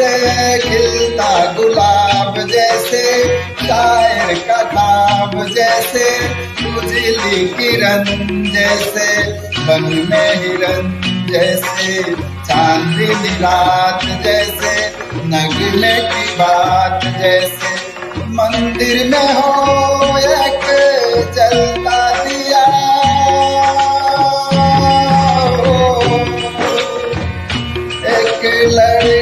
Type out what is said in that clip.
से खिलता गुलाब जैसे, शायर का ख्वाब जैसे, उजली किरण जैसे, बन में हिरन जैसे, चांदनी रात जैसे, नगमे की बात जैसे, मंदिर में हो एक जलता दिया, एक लड़की